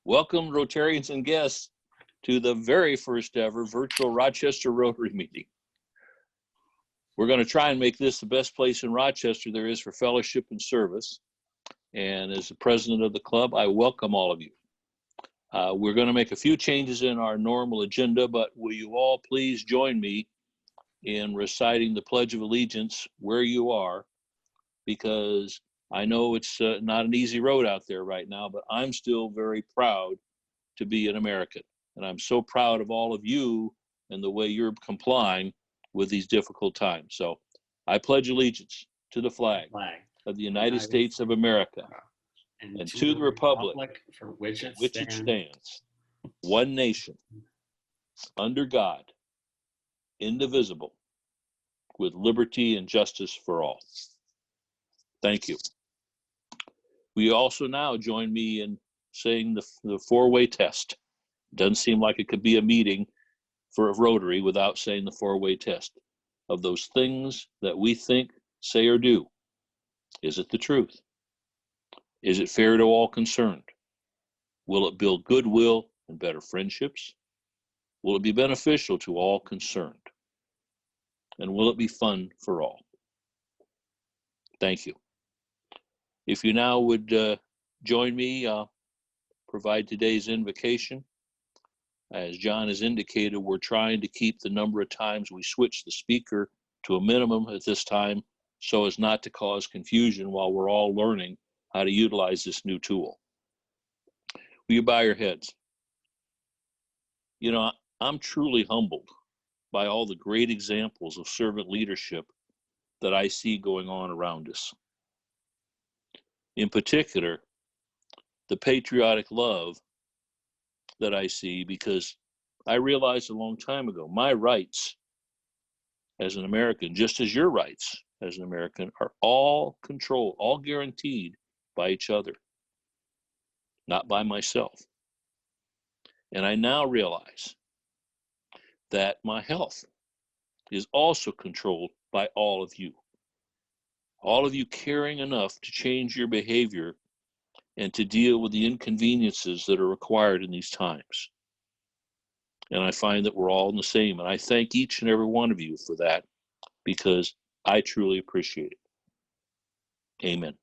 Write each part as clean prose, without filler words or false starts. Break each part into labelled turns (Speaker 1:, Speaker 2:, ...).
Speaker 1: Welcome, Rotarians and guests, to the very first ever virtual Rochester Rotary meeting. We're going to try and make this the best place in Rochester there is for fellowship and service. And as the president of the club, I welcome all of you. We're going to make a few changes in our normal agenda, but will you all please join me in reciting the Pledge of Allegiance where you are, because I know it's not an easy road out there right now, but I'm still very proud to be an American. And I'm so proud of all of you and the way you're complying with these difficult times. So I pledge allegiance to the flag of the United States of America and to the republic
Speaker 2: for which it
Speaker 1: stands, one nation, under God, indivisible, with liberty and justice for all. Thank you. We also now join me in saying the four-way test. Doesn't seem like it could be a meeting for a Rotary without saying the four-way test of those things that we think, say, or do. Is it the truth? Is it fair to all concerned? Will it build goodwill and better friendships? Will it be beneficial to all concerned? And will it be fun for all? Thank you. If you now would join me, provide today's invocation. As John has indicated, we're trying to keep the number of times we switch the speaker to a minimum at this time so as not to cause confusion while we're all learning how to utilize this new tool. Will you bow your heads? You know, I'm truly humbled by all the great examples of servant leadership that I see going on around us. In particular, the patriotic love that I see, because I realized a long time ago, my rights as an American, just as your rights as an American, are all controlled, all guaranteed by each other, not by myself. And I now realize that my health is also controlled by all of you caring enough to change your behavior and to deal with the inconveniences that are required in these times. And I find that we're all in the same. And I thank each and every one of you for that, because I truly appreciate it. Amen.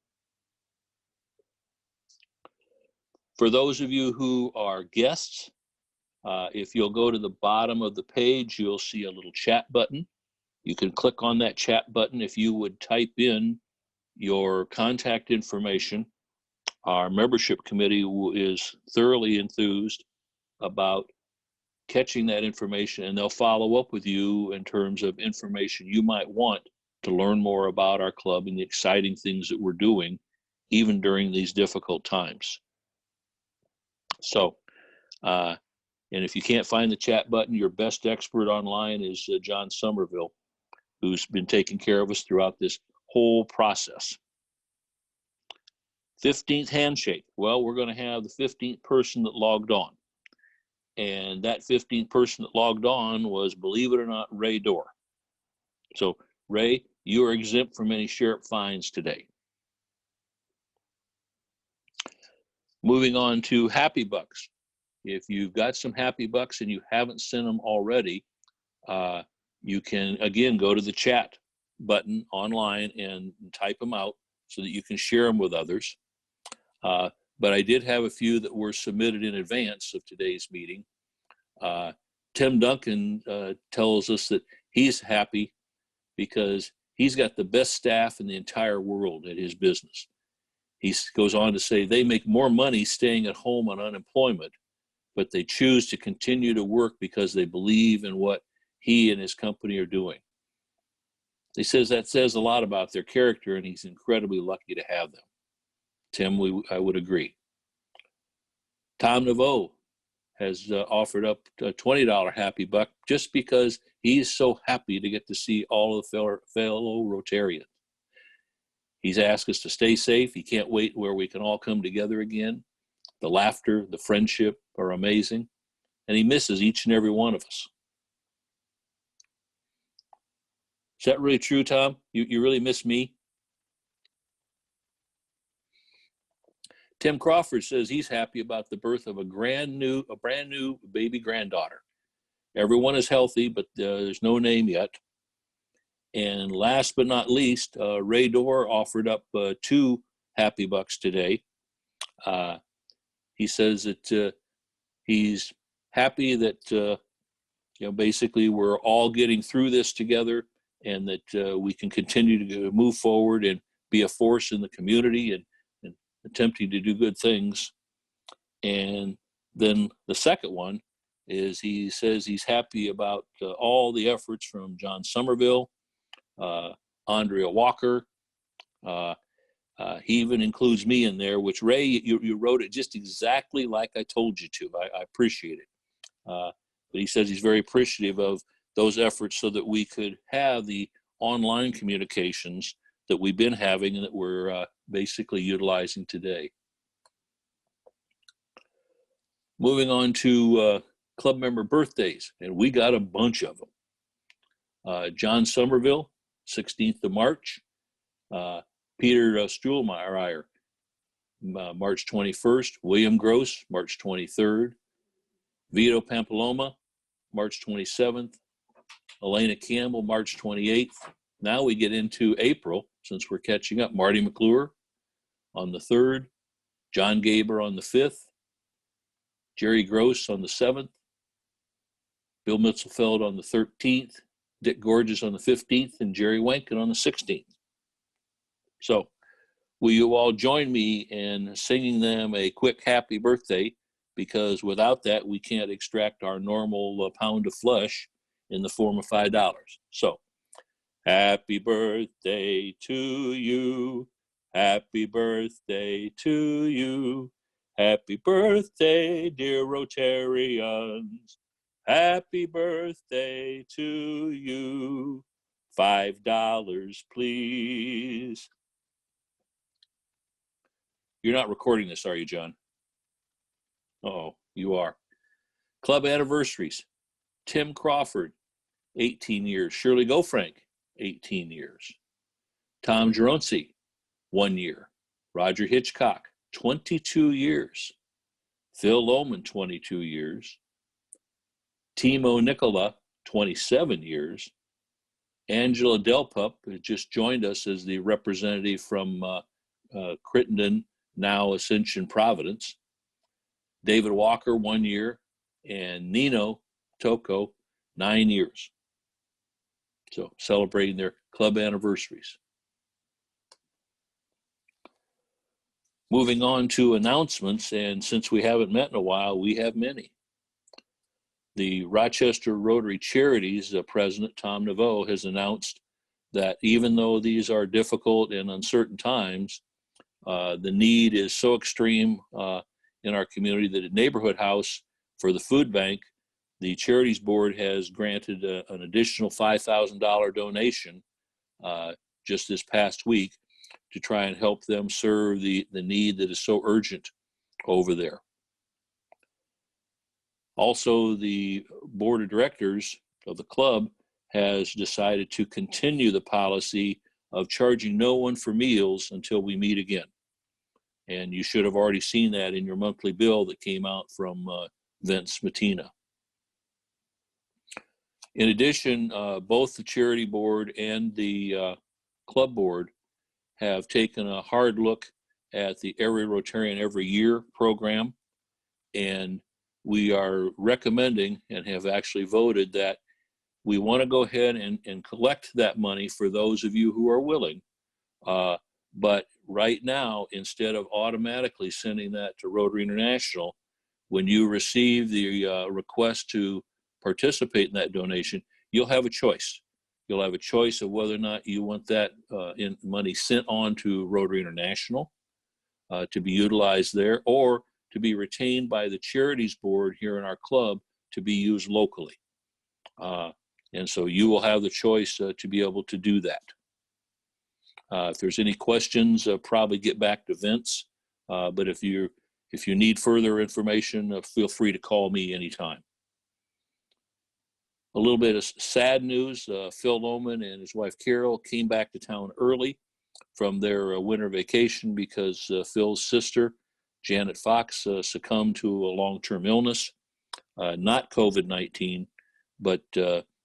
Speaker 1: For those of you who are guests, if you'll go to the bottom of the page, you'll see a little chat button. You can click on that chat button. If you would type in your contact information, our membership committee is thoroughly enthused about catching that information, and they'll follow up with you in terms of information you might want to learn more about our club and the exciting things that we're doing, even during these difficult times. So, and if you can't find the chat button, your best expert online is John Somerville, who's been taking care of us throughout this whole process. 15th handshake. Well, we're going to have the 15th person that logged on. And that 15th person that logged on was, believe it or not, Ray Dorr. So, Ray, you are exempt from any sheriff fines today. Moving on to Happy Bucks. If you've got some Happy Bucks and you haven't sent them already, you can, again, go to the chat button online and type them out so that you can share them with others. But I did have a few that were submitted in advance of today's meeting. Tim Duncan tells us that he's happy because he's got the best staff in the entire world at his business. He goes on to say they make more money staying at home on unemployment, but they choose to continue to work because they believe in what he and his company are doing. He says that says a lot about their character, and he's incredibly lucky to have them. Tim, I would agree. Tom Naveau has offered up a $20 Happy Buck just because he's so happy to get to see all of the fellow Rotarians. He's asked us to stay safe. He can't wait where we can all come together again. The laughter, the friendship are amazing, and he misses each and every one of us. Is that really true, Tom? You really miss me? Tim Crawford says he's happy about the birth of a brand new baby granddaughter. Everyone is healthy, but there's no name yet. And last but not least, Ray Dorr offered up 2 happy bucks today. He says that he's happy that basically we're all getting through this together, and that we can continue to move forward and be a force in the community and attempting to do good things. And then the second one is he says he's happy about all the efforts from John Somerville, Andrea Walker. He even includes me in there, which Ray, you wrote it just exactly like I told you to. I appreciate it. But he says he's very appreciative of those efforts so that we could have the online communications that we've been having and that we're basically utilizing today. Moving on to club member birthdays, and we got a bunch of them. John Somerville, 16th of March. Peter Stuhlmeyer, March 21st. William Gross, March 23rd. Vito Pampaloma, March 27th. Elena Campbell, March 28th. Now we get into April, since we're catching up. Marty McClure on the 3rd. John Gaber on the 5th. Jerry Gross on the 7th. Bill Mitzelfeld on the 13th. Dick Gorges on the 15th, and Jerry Wenken on the 16th. So will you all join me in singing them a quick happy birthday, because without that, we can't extract our normal pound of flesh in the form of $5. So, happy birthday to you. Happy birthday to you. Happy birthday, dear Rotarians. Happy birthday to you. $5, please. You're not recording this, are you, John? Uh-oh, you are. Club anniversaries. Tim Crawford, 18 years. Shirley Gofrank, 18 years. Tom Geronci, 1 year. Roger Hitchcock, 22 years. Phil Lohman, 22 years. Timo Nicola, 27 years. Angela Delpup has just joined us as the representative from Crittenden, now Ascension Providence. David Walker, 1 year. And Nino Toko, 9 years. So celebrating their club anniversaries. Moving on to announcements, and since we haven't met in a while, we have many. The Rochester Rotary Charities president, Tom Naveau, has announced that even though these are difficult and uncertain times, the need is so extreme in our community that at Neighborhood House for the food bank, the Charities Board has granted an additional $5,000 donation just this past week to try and help them serve the need that is so urgent over there. Also, the board of directors of the club has decided to continue the policy of charging no one for meals until we meet again. And you should have already seen that in your monthly bill that came out from Vince Matina. In addition, both the charity board and the club board have taken a hard look at the Every Rotarian Every Year program, and we are recommending and have actually voted that we want to go ahead and collect that money for those of you who are willing. But right now, instead of automatically sending that to Rotary International, when you receive the request to participate in that donation, you'll have a choice. You'll have a choice of whether or not you want that money sent on to Rotary International to be utilized there, or to be retained by the Charities Board here in our club to be used locally. And so you will have the choice to be able to do that. If there's any questions, probably get back to Vince. But if you need further information, feel free to call me anytime. A little bit of sad news, Phil Lohman and his wife Carol came back to town early from their winter vacation because Phil's sister Janet Fox succumbed to a long-term illness, not COVID-19, but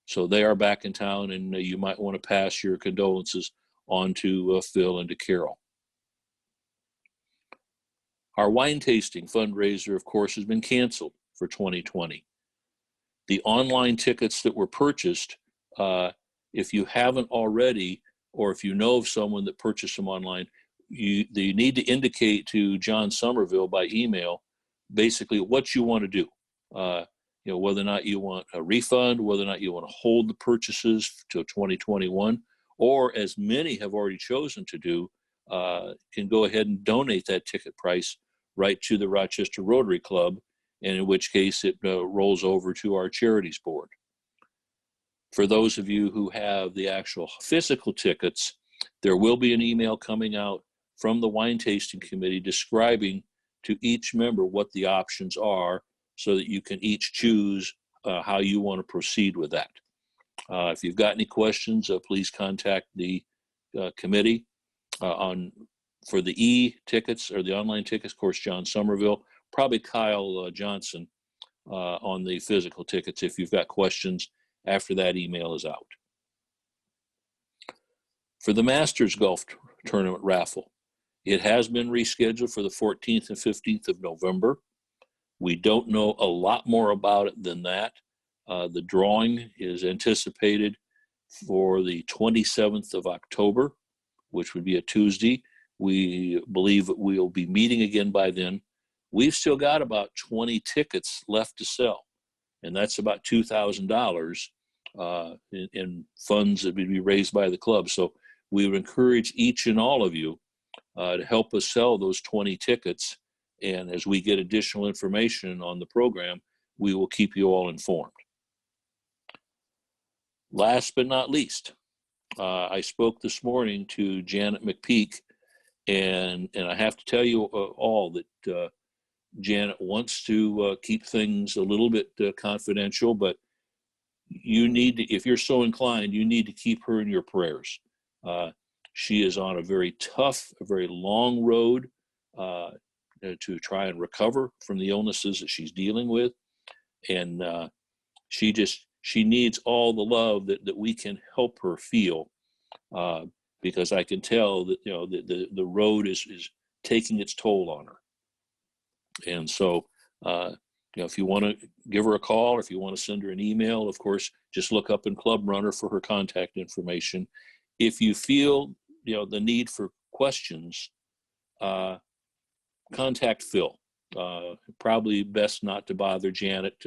Speaker 1: so they are back in town, and you might want to pass your condolences on to Phil and to Carol. Our wine tasting fundraiser, of course, has been canceled for 2020. The online tickets that were purchased, if you haven't already, or if you know of someone that purchased them online, you need to indicate to John Somerville by email basically what you want to do. Whether or not you want a refund, whether or not you want to hold the purchases till 2021, or as many have already chosen to do, can go ahead and donate that ticket price right to the Rochester Rotary Club, and in which case it rolls over to our charities board. For those of you who have the actual physical tickets, there will be an email coming out from the wine tasting committee describing to each member what the options are, so that you can each choose how you want to proceed with that. If you've got any questions, please contact the committee for the e-tickets or the online tickets, of course, John Somerville, probably Kyle Johnson on the physical tickets if you've got questions after that email is out. For the Masters Golf Tournament raffle, it has been rescheduled for the 14th and 15th of November. We don't know a lot more about it than that. The drawing is anticipated for the 27th of October, which would be a Tuesday. We believe that we'll be meeting again by then. We've still got about 20 tickets left to sell, and that's about $2,000 in funds that would be raised by the club. So we would encourage each and all of you to help us sell those 20 tickets. And as we get additional information on the program, we will keep you all informed. Last but not least, I spoke this morning to Janet McPeak, and I have to tell you all that Janet wants to keep things a little bit confidential, but you need to, if you're so inclined, you need to keep her in your prayers. She is on a very tough, a very long road to try and recover from the illnesses that she's dealing with. And she needs all the love that we can help her feel, because I can tell that, the road is taking its toll on her. And so, if you want to give her a call, or if you want to send her an email, of course, just look up in Club Runner for her contact information. If you feel, the need for questions, contact Phil. Probably best not to bother Janet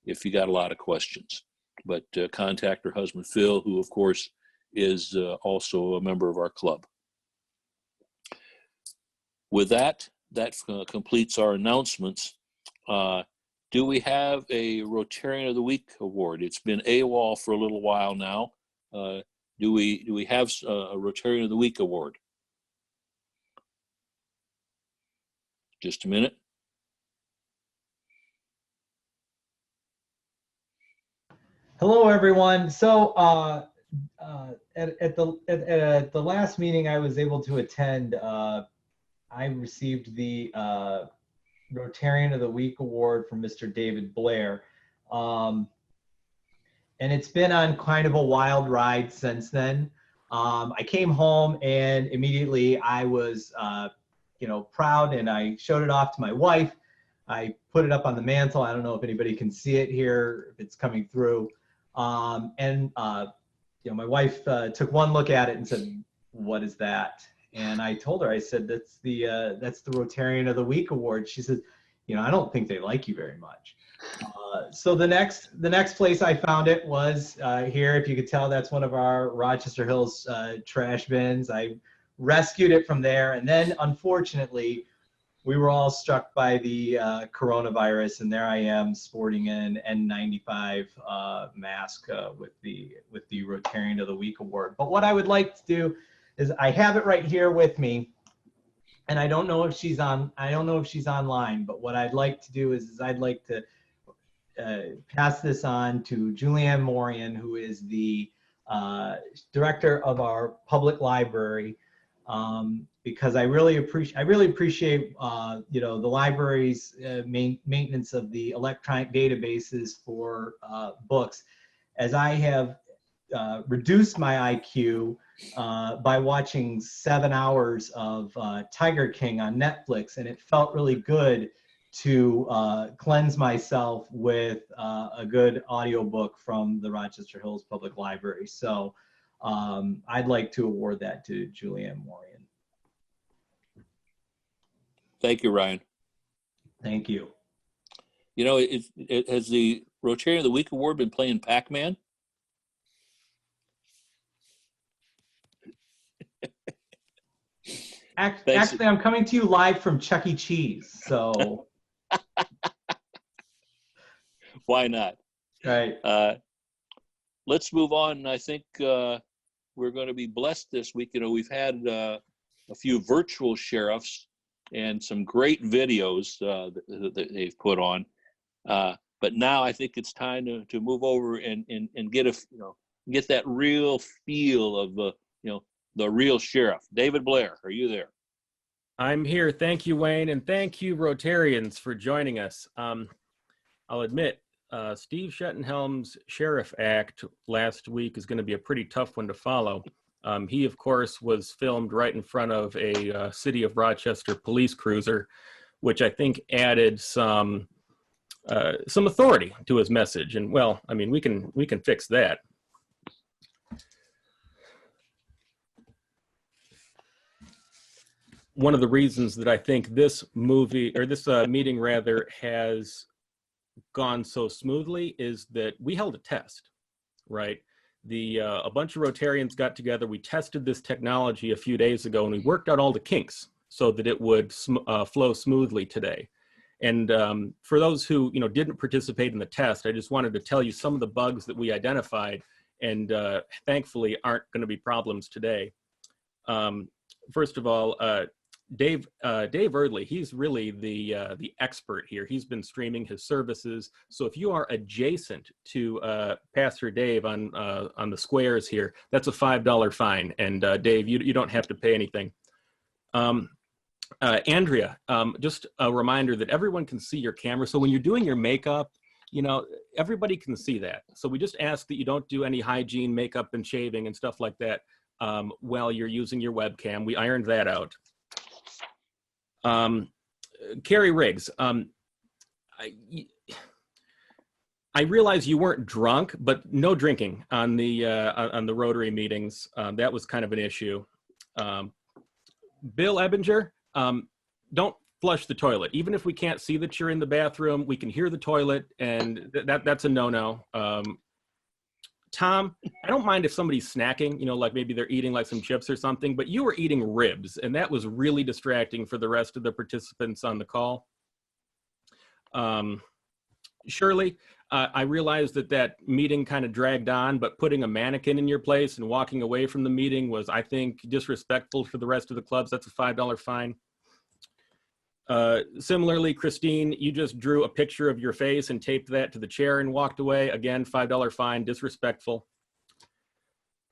Speaker 1: if you got a lot of questions, but contact her husband, Phil, who of course is also a member of our club. With that completes our announcements. Do we have a Rotarian of the Week award? It's been AWOL for a little while now. Do we have a Rotarian of the Week award? Just a minute.
Speaker 2: Hello, everyone. So at the last meeting I was able to attend, I received the Rotarian of the Week award from Mr. David Blair. And it's been on kind of a wild ride since then. I came home and immediately I was, proud, and I showed it off to my wife. I put it up on the mantle. I don't know if anybody can see it here, if it's coming through. My wife took one look at it and said, "What is that?" And I told her, I said, that's the Rotarian of the Week award. She said, "I don't think they like you very much." So the next place I found it was here. If you could tell, that's one of our Rochester Hills trash bins. I rescued it from there, and then unfortunately, we were all struck by the coronavirus, and there I am sporting an N95 mask with the Rotarian of the Week award. But what I would like to do is, I have it right here with me, and I don't know if she's on. I don't know if she's online. But what I'd like to do is I'd like to pass this on to Julianne Morian, who is the director of our public library. because I really appreciate you know, the library's maintenance of the electronic databases for books, as I have reduced my IQ by watching 7 hours of Tiger King on Netflix, and it felt really good to cleanse myself with a good audiobook from the Rochester Hills Public Library. So I'd like to award that to Julianne Morian.
Speaker 1: Thank you, Ryan.
Speaker 2: Thank you.
Speaker 1: You know, has the Rotary of the Week Award been playing Pac-Man?
Speaker 2: Actually, I'm coming to you live from Chuck E. Cheese, so.
Speaker 1: Why not?
Speaker 2: Right.
Speaker 1: Let's move on. I think we're going to be blessed this week. You know, we've had a few virtual sheriffs and some great videos that they've put on. But now I think it's time to move over and get get that real feel of the real sheriff. David Blair, are you there?
Speaker 3: I'm here. Thank you, Wayne, and thank you, Rotarians, for joining us. I'll admit, Steve Schettenhelm's Sheriff Act last week is going to be a pretty tough one to follow. He, of course, was filmed right in front of a City of Rochester police cruiser, which I think added some authority to his message. And well, I mean, we can fix that. One of the reasons that I think this meeting rather has gone so smoothly is that we held a test, right? A bunch of Rotarians got together. We tested this technology a few days ago, and we worked out all the kinks so that it would flow smoothly today. And for those who didn't participate in the test, I just wanted to tell you some of the bugs that we identified, and thankfully aren't going to be problems today. First of all, Dave Erdley, he's really the expert here. He's been streaming his services. So if you are adjacent to Pastor Dave on the squares here, that's a $5 fine. And Dave, you don't have to pay anything. Andrea, just a reminder that everyone can see your camera. So when you're doing your makeup, everybody can see that. So we just ask that you don't do any hygiene, makeup and shaving and stuff like that while you're using your webcam. We ironed that out. Carrie Riggs, I realize you weren't drunk, but no drinking on the Rotary meetings. That was kind of an issue. Bill Ebinger, don't flush the toilet. Even if we can't see that you're in the bathroom, we can hear the toilet, and that's a no-no. Tom, I don't mind if somebody's snacking, like maybe they're eating like some chips or something, but you were eating ribs, and that was really distracting for the rest of the participants on the call. Shirley, I realized that meeting kind of dragged on, but putting a mannequin in your place and walking away from the meeting was, I think, disrespectful for the rest of the clubs. That's a $5 fine. Similarly, Christine, you just drew a picture of your face and taped that to the chair and walked away. Again, $5 fine, disrespectful.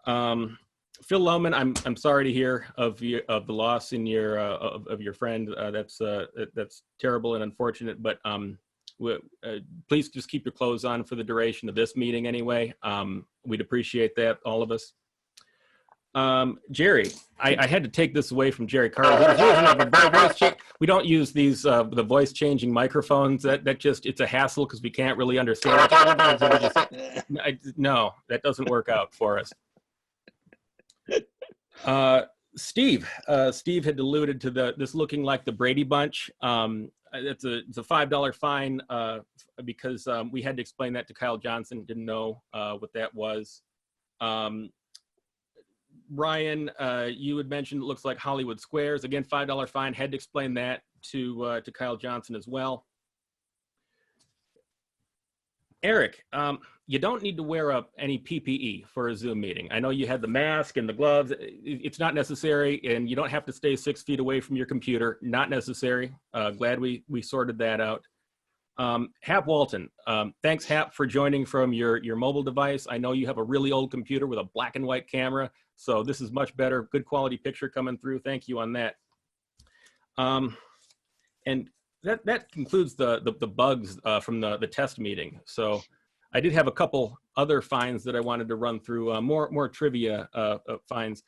Speaker 3: Phil Lohman, I'm sorry to hear of the loss in your of your friend. That's terrible and unfortunate. But please just keep your clothes on for the duration of this meeting anyway. We'd appreciate that, all of us. Jerry, I had to take this away from Jerry Carter. We don't use these the voice changing microphones. That just, it's a hassle because we can't really understand each other. No, that doesn't work out for us. Steve had alluded to this looking like the Brady Bunch. It's a $5 fine because we had to explain that to Kyle Johnson. Didn't know what that was. Ryan, you had mentioned it looks like Hollywood Squares. Again, $5 fine. Had to explain that to Kyle Johnson as well. Eric, you don't need to wear up any PPE for a Zoom meeting. I know you had the mask and the gloves. It's not necessary, and you don't have to stay 6 feet away from your computer. Not necessary. Glad we sorted that out. Hap Walton, thanks Hap for joining from your mobile device. I know you have a really old computer with a black and white camera. So this is much better. Good quality picture coming through. Thank you on that. And that concludes the bugs from the test meeting. So I did have a couple other fines that I wanted to run through, more trivia fines.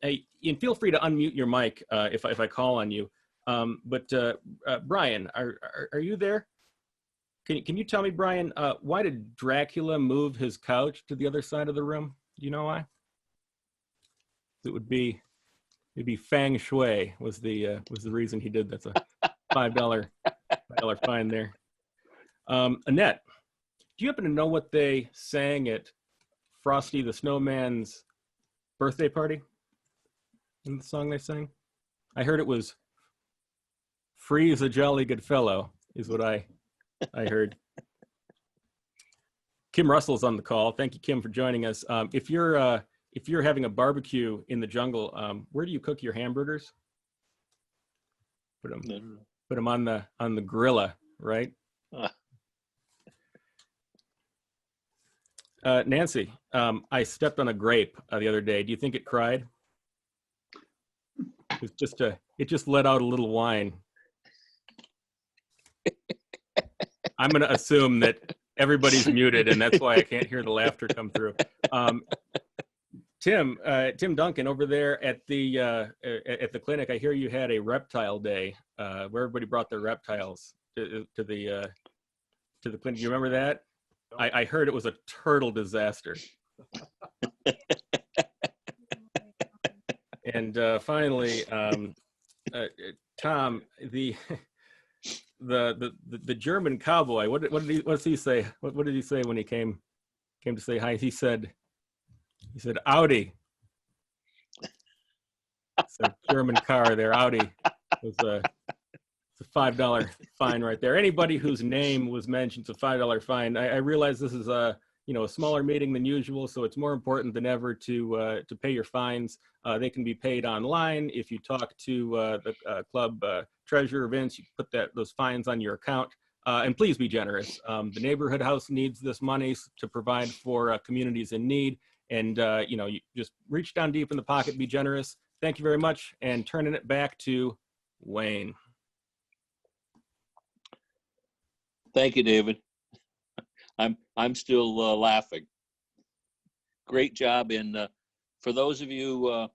Speaker 3: Hey, Ian, feel free to unmute your mic if I call on you. But Brian, are you there? Can you tell me, Brian, why did Dracula move his couch to the other side of the room? Do you know why? It'd be feng shui was the reason he did that. That's a $5 fine there. Annette, do you happen to know what they sang at Frosty the Snowman's birthday party? In the song they sang? I heard it was "Free's a jolly good fellow" is what I heard. Kim Russell's on the call. Thank you, Kim, for joining us. If you're having a barbecue in the jungle, where do you cook your hamburgers? Put them on the grilla, right? Nancy, I stepped on a grape the other day. Do you think it cried? It just let out a little whine. I'm going to assume that everybody's muted, and that's why I can't hear the laughter come through. Tim Duncan over there at the clinic. I hear you had a reptile day where everybody brought their reptiles to the clinic. You remember that? I heard it was a turtle disaster. And finally, Tom, the German cowboy. What did he say? What did he say when he came to say hi? He said, "Audi." It's a German car there. Audi. It's a $5 fine right there. Anybody whose name was mentioned, it's a $5 fine. I realize this is a smaller meeting than usual, so it's more important than ever to pay your fines. They can be paid online. If you talk to the club treasurer, Vince, you can put those fines on your account. And please be generous. The neighborhood house needs this money to provide for communities in need. And you just reach down deep in the pocket, be generous. Thank you very much. And turning it back to Wayne.
Speaker 1: Thank you, David. I'm still laughing. Great job. And for those of you,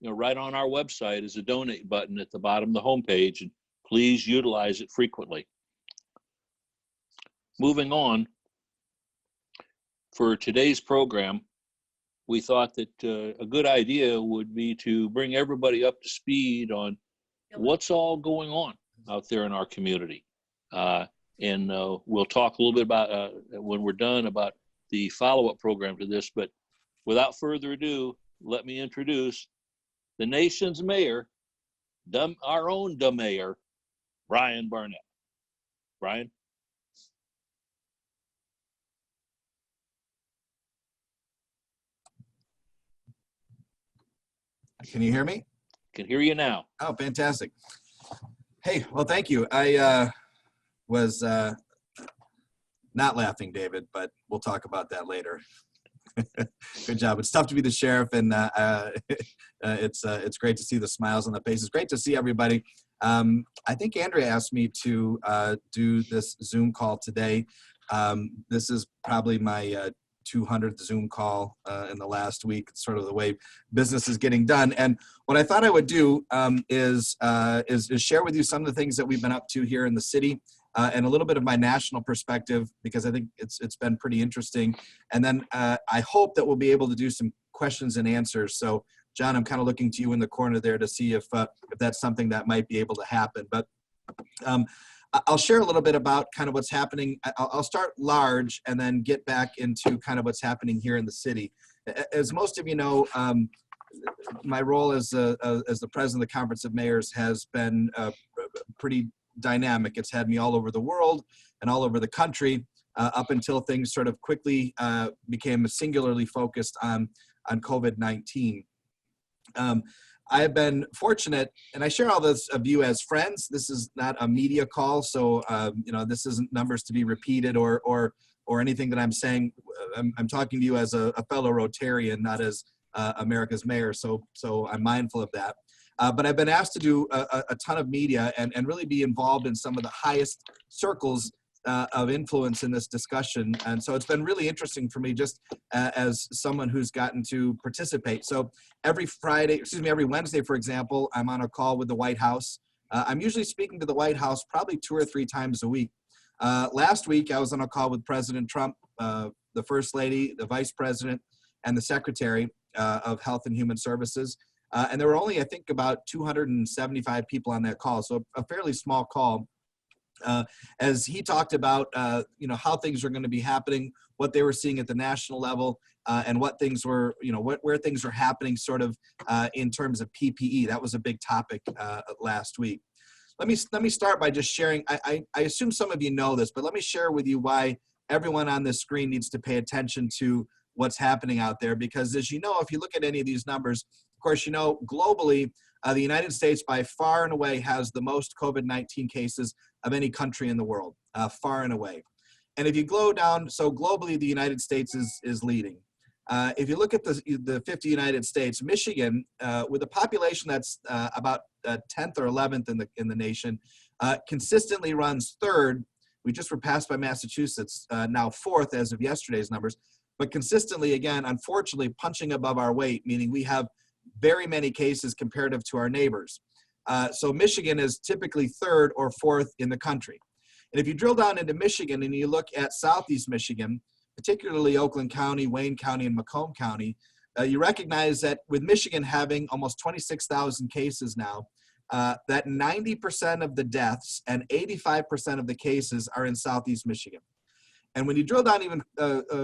Speaker 1: right on our website is a donate button at the bottom of the homepage, and please utilize it frequently. Moving on, for today's program, we thought that a good idea would be to bring everybody up to speed on what's all going on out there in our community. And we'll talk a little bit about, when we're done, about the follow-up program to this. But without further ado, let me introduce the nation's mayor, our own mayor, Brian Barnett. Brian?
Speaker 4: Can you hear me?
Speaker 1: Can hear you now.
Speaker 4: Oh, fantastic. Hey, well, thank you. I was not laughing, David, but we'll talk about that later. Good job. It's tough to be the sheriff, and it's great to see the smiles on the faces. Great to see everybody. I think Andrea asked me to do this Zoom call today. This is probably my 200th Zoom call in the last week. It's sort of the way business is getting done. And what I thought I would do is share with you some of the things that we've been up to here in the city, and a little bit of my national perspective, because I think it's been pretty interesting. And then I hope that we'll be able to do some questions and answers. So John, I'm kind of looking to you in the corner there to see if that's something that might be able to happen. But I'll share a little bit about kind of what's happening. I'll start large and then get back into kind of what's happening here in the city. As most of you know, my role as the president of the Conference of Mayors has been pretty dynamic. It's had me all over the world and all over the country up until things sort of quickly became singularly focused on COVID-19. I have been fortunate, and I share all this of you as friends. This is not a media call, so this isn't numbers to be repeated or anything that I'm saying. I'm talking to you as a fellow Rotarian, not as America's mayor. So I'm mindful of that. But I've been asked to do a ton of media and really be involved in some of the highest circles of influence in this discussion. And so it's been really interesting for me just as someone who's gotten to participate. So every Wednesday, for example, I'm on a call with the White House. I'm usually speaking to the White House probably 2 or 3 times a week. Last week, I was on a call with President Trump, the First Lady, the Vice President, and the Secretary of Health and Human Services. And there were only, I think, about 275 people on that call, so a fairly small call. As he talked about, how things are going to be happening, what they were seeing at the national level, and what things were, where things are happening sort of in terms of PPE. That was a big topic last week. Let me start by just sharing. I assume some of you know this, but let me share with you why everyone on this screen needs to pay attention to what's happening out there. Because as you know, if you look at any of these numbers, of course, globally, the United States by far and away has the most COVID-19 cases of any country in the world, far and away. And if you go down, so globally, the United States is leading. If you look at the 50 United States, Michigan, with a population that's about 10th or 11th in the nation, consistently runs 3rd. We just were passed by Massachusetts, now 4th as of yesterday's numbers, but consistently, again, unfortunately, punching above our weight, meaning we have very many cases comparative to our neighbors. So Michigan is typically 3rd or 4th in the country. And if you drill down into Michigan and you look at Southeast Michigan, particularly Oakland County, Wayne County, and Macomb County, you recognize that with Michigan having almost 26,000 cases now, that 90% of the deaths and 85% of the cases are in Southeast Michigan. And when you drill down even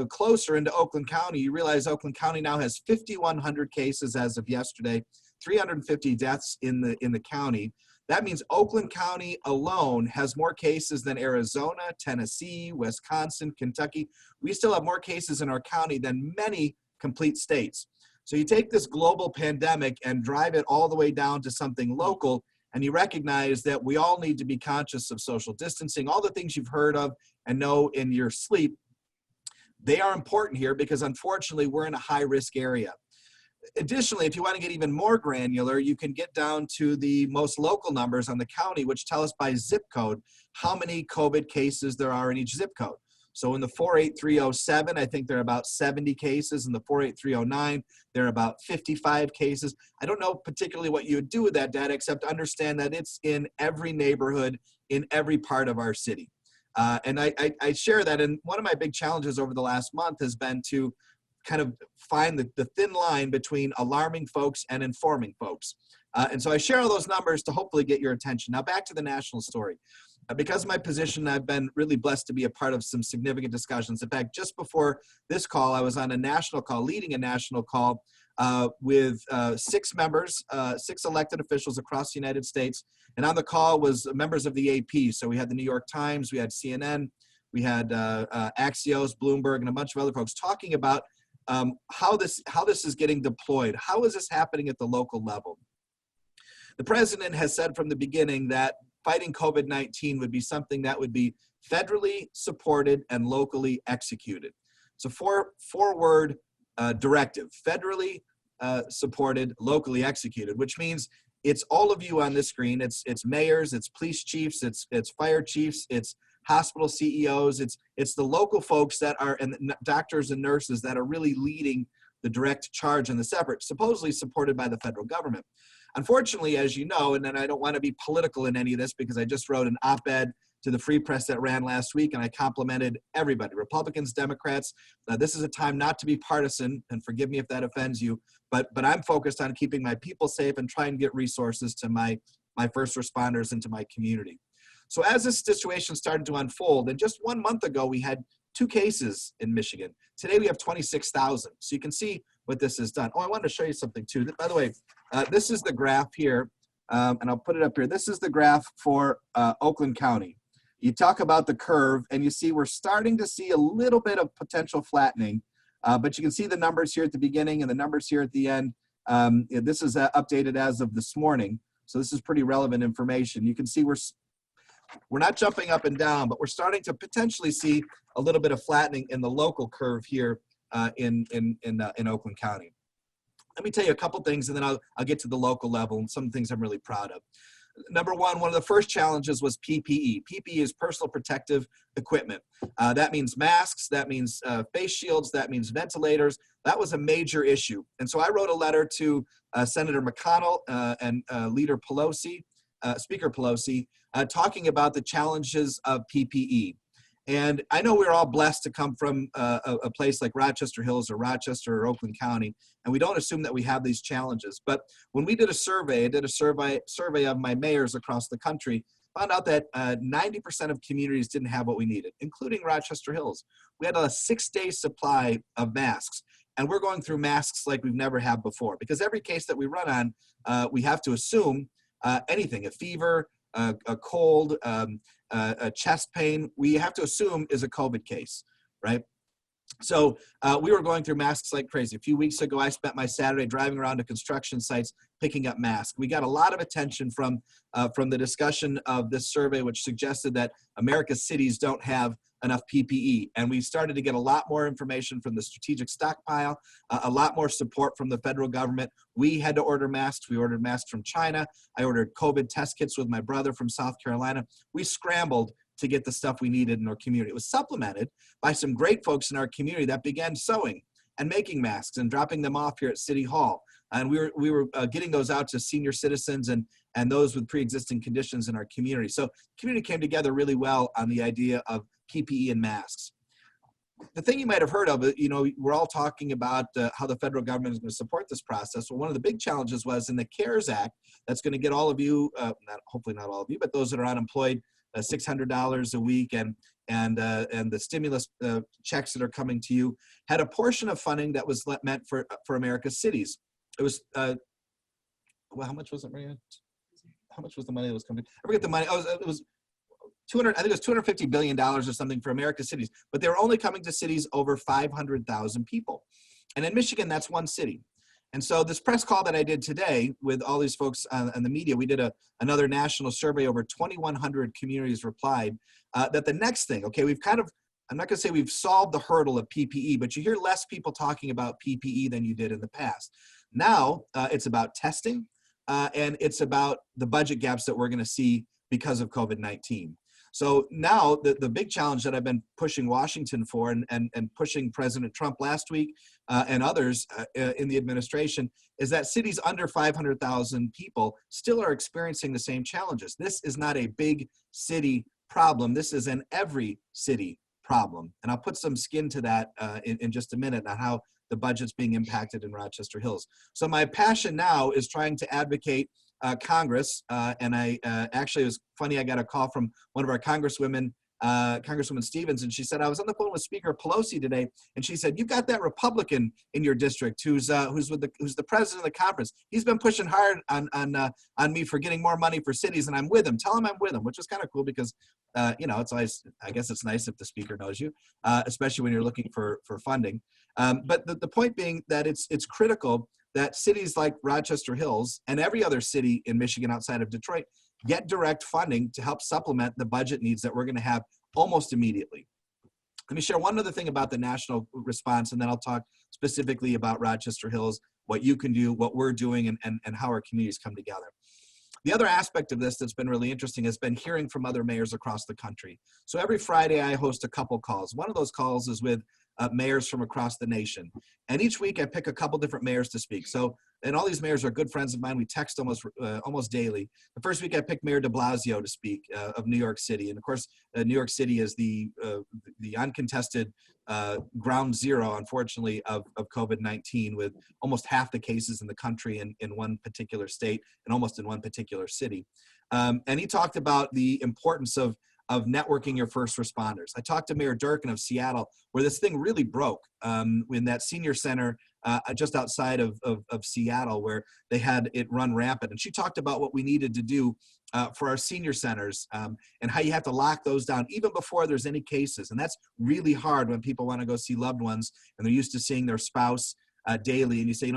Speaker 4: closer into Oakland County, you realize Oakland County now has 5,100 cases as of yesterday, 350 deaths in the county. That means Oakland County alone has more cases than Arizona, Tennessee, Wisconsin, Kentucky. We still have more cases in our county than many complete states. So you take this global pandemic and drive it all the way down to something local, and you recognize that we all need to be conscious of social distancing, all the things you've heard of and know in your sleep. They are important here because unfortunately we're in a high risk area. Additionally, if you want to get even more granular, you can get down to the most local numbers on the county, which tell us by zip code how many COVID cases there are in each zip code. So in the 48307, I think there are about 70 cases. In the 48309, there are about 55 cases. I don't know particularly what you would do with that data, except understand that it's in every neighborhood, in every part of our city. And I share that. And one of my big challenges over the last month has been to kind of find the thin line between alarming folks and informing folks. And so I share all those numbers to hopefully get your attention. Now back to the national story. Because of my position, I've been really blessed to be a part of some significant discussions. In fact, just before this call, I was on a national call, leading a national call with 6 members, 6 elected officials across the United States. And on the call was members of the AP. So we had the New York Times, we had CNN, we had Axios, Bloomberg, and a bunch of other folks talking about how this is getting deployed. How is this happening at the local level? The president has said from the beginning that fighting COVID-19 would be something that would be federally supported and locally executed. It's a four-word directive, federally supported, locally executed, which means it's all of you on this screen. It's mayors, it's police chiefs, it's fire chiefs, it's hospital CEOs, it's the local folks that are, and doctors and nurses that are really leading the direct charge in this effort, supposedly supported by the federal government. Unfortunately, as you know, and then I don't want to be political in any of this because I just wrote an op-ed to the Free Press that ran last week, and I complimented everybody, Republicans, Democrats. This is a time not to be partisan, and forgive me if that offends you, but I'm focused on keeping my people safe and trying to get resources to my first responders and to my community. So as this situation started to unfold, and just 1 month ago, we had 2 cases in Michigan. Today, we have 26,000. So you can see what this has done. Oh, I wanted to show you something too. By the way, this is the graph here, and I'll put it up here. This is the graph for Oakland County. You talk about the curve, and you see we're starting to see a little bit of potential flattening, but you can see the numbers here at the beginning and the numbers here at the end. This is updated as of this morning, so this is pretty relevant information. You can see we're not jumping up and down, but we're starting to potentially see a little bit of flattening in the local curve here in Oakland County. Let me tell you a couple things, and then I'll get to the local level and some things I'm really proud of. Number one of the first challenges was PPE. PPE is personal protective equipment. That means masks, that means face shields, that means ventilators. That was a major issue. And so I wrote a letter to Senator McConnell and Leader Pelosi, Speaker Pelosi, talking about the challenges of PPE. And I know we're all blessed to come from a place like Rochester Hills or Rochester or Oakland County, and we don't assume that we have these challenges. But when we did a survey, survey of my mayors across the country, found out that 90% of communities didn't have what we needed, including Rochester Hills. We had a 6-day supply of masks, and we're going through masks like we've never had before, because every case that we run on, we have to assume anything, a fever, a cold, a chest pain, we have to assume is a COVID case, right? So we were going through masks like crazy. A few weeks ago, I spent my Saturday driving around to construction sites picking up masks. We got a lot of attention from the discussion of this survey, which suggested that America's cities don't have enough PPE. And we started to get a lot more information from the strategic stockpile, a lot more support from the federal government. We had to order masks. We ordered masks from China. I ordered COVID test kits with my brother from South Carolina. We scrambled to get the stuff we needed in our community. It was supplemented by some great folks in our community that began sewing and making masks and dropping them off here at City Hall. And we were getting those out to senior citizens and those with pre-existing conditions in our community. So the community came together really well on the idea of PPE and masks. The thing you might have heard of, we're all talking about how the federal government is going to support this process. Well, one of the big challenges was in the CARES Act, that's going to get all of you, hopefully not all of you, but those that are unemployed, $600 a week, and the stimulus checks that are coming to you, had a portion of funding that was meant for America's cities. It was, well, how much was it, Maria? How much was the money that was coming? I forget the money. It was I think it was $250 billion or something for America's cities, but they were only coming to cities over 500,000 people. And in Michigan, that's one city. And so this press call that I did today with all these folks in the media, we did another national survey, over 2,100 communities replied, that the next thing, okay, we've kind of, I'm not gonna say we've solved the hurdle of PPE, but you hear less people talking about PPE than you did in the past. Now it's about testing, and it's about the budget gaps that we're gonna see because of COVID-19. So now the big challenge that I've been pushing Washington for and pushing President Trump last week and others in the administration is that cities under 500,000 people still are experiencing the same challenges. This is not a big city problem. This is an every city problem. And I'll put some skin to that in just a minute on how the budget's being impacted in Rochester Hills. So my passion now is trying to advocate Congress, and I actually, it was funny, I got a call from one of our congresswomen, Congresswoman Stevens, and she said, I was on the phone with Speaker Pelosi today, and she said, you've got that Republican in your district who's the president of the conference. He's been pushing hard on me for getting more money for cities, and I'm with him. Tell him I'm with him, which is kind of cool because, it's nice. I guess it's nice if the speaker knows you, especially when you're looking for funding. But the point being that it's critical that cities like Rochester Hills and every other city in Michigan outside of Detroit get direct funding to help supplement the budget needs that we're going to have almost immediately. Let me share one other thing about the national response, and then I'll talk specifically about Rochester Hills, what you can do, what we're doing, and how our communities come together. The other aspect of this that's been really interesting has been hearing from other mayors across the country. So every Friday I host a couple calls. One of those calls is with mayors from across the nation. And each week I pick a couple different mayors to speak. So, and all these mayors are good friends of mine. We text almost daily. The first week I picked Mayor de Blasio to speak of New York City. And of course, New York City is the uncontested ground zero, unfortunately, of COVID-19, with almost half the cases in the country in one particular state and almost in one particular city. And he talked about the importance of networking your first responders. I talked to Mayor Durkin of Seattle, where this thing really broke in that senior center just outside of Seattle, where they had it run rampant. And she talked about what we needed to do for our senior centers and how you have to lock those down even before there's any cases. And that's really hard when people want to go see loved ones and they're used to seeing their spouse daily, and you say,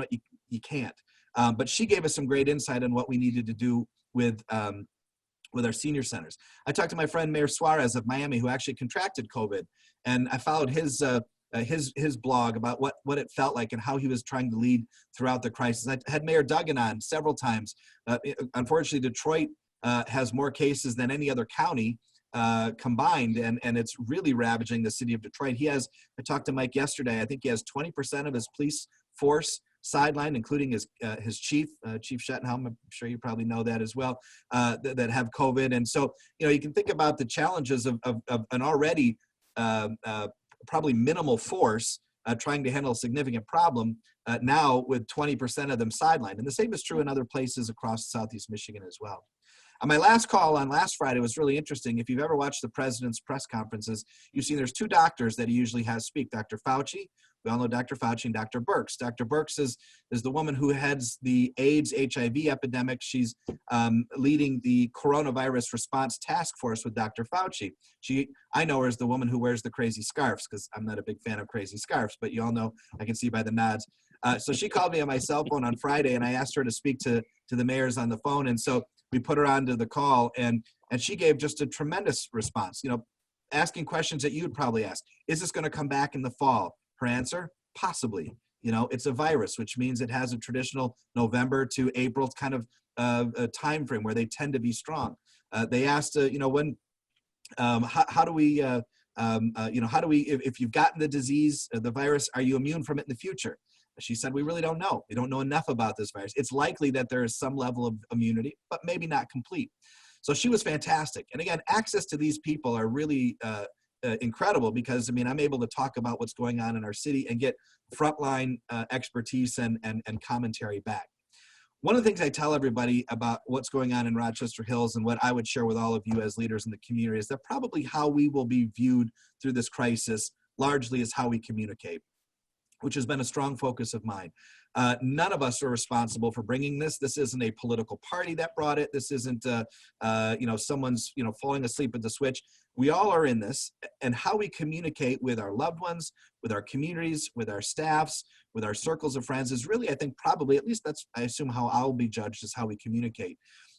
Speaker 4: you can't. But she gave us some great insight on what we needed to do with our senior centers. I talked to my friend Mayor Suarez of Miami, who actually contracted COVID, and I followed his his blog about what it felt like and how he was trying to lead throughout the crisis. I had Mayor Duggan on several times. Unfortunately, Detroit has more cases than any other county combined, and it's really ravaging the city of Detroit. I talked to Mike yesterday, I think he has 20% of his police force sidelined, including his chief, Chief Shettenhelm. I'm sure you probably know that as well, that have COVID. And so, you can think about the challenges of an already probably minimal force trying to handle a significant problem now with 20% of them sidelined. And the same is true in other places across Southeast Michigan as well. On my last call on last Friday was really interesting. If you've ever watched the president's press conferences, you've seen there's two doctors that he usually has speak, Dr. Fauci. We all know Dr. Fauci and Dr. Birx. Dr. Birx is the woman who heads the AIDS HIV epidemic. She's leading the coronavirus response task force with Dr. Fauci. I know her as the woman who wears the crazy scarves, because I'm not a big fan of crazy scarves, but you all know, I can see by the nods. So she called me on my cell phone on Friday, and I asked her to speak to the mayors on the phone. And so we put her onto the call, and she gave just a tremendous response, asking questions that you would probably ask. Is this going to come back in the fall? Her answer, possibly. It's a virus, which means it has a traditional November to April kind of a time frame where they tend to be strong. They asked, when, how do we, if you've gotten the disease, the virus, are you immune from it in the future? She said, we really don't know. We don't know enough about this virus. It's likely that there is some level of immunity, but maybe not complete. So she was fantastic. And again, access to these people are really incredible, because I'm able to talk about what's going on in our city and get frontline expertise and commentary back. One of the things I tell everybody about what's going on in Rochester Hills, and what I would share with all of you as leaders in the community, is that probably how we will be viewed through this crisis largely is how we communicate, which has been a strong focus of mine. None of us are responsible for bringing this. This isn't a political party that brought it. This isn't, someone's, falling asleep at the switch. We all are in this, and how we communicate with our loved ones, with our communities, with our staffs, with our circles of friends is really, I think, probably, at least that's, I assume, how I'll be judged, is how we communicate.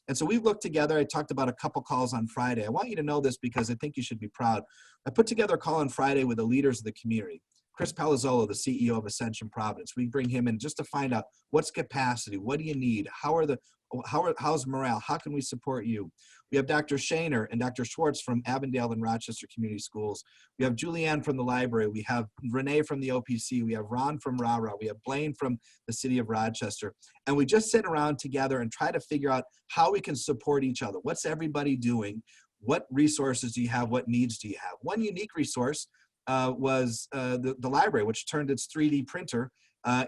Speaker 4: And so we've looked together. I talked about a couple calls on Friday. I want you to know this because I think you should be proud. I put together a call on Friday with the leaders of the community. Chris Palazzolo, the CEO of Ascension Providence. We bring him in just to find out what's capacity, what do you need, how's morale, how can we support you? We have Dr. Shaner and Dr. Schwartz from Avondale and Rochester Community Schools. We have Julianne from the library. We have Renee from the OPC. We have Ron from RARA. We have Blaine from the city of Rochester. And we just sit around together and try to figure out how we can support each other. What's everybody doing? What resources do you have? What needs do you have? One unique resource was the library, which turned its 3D printer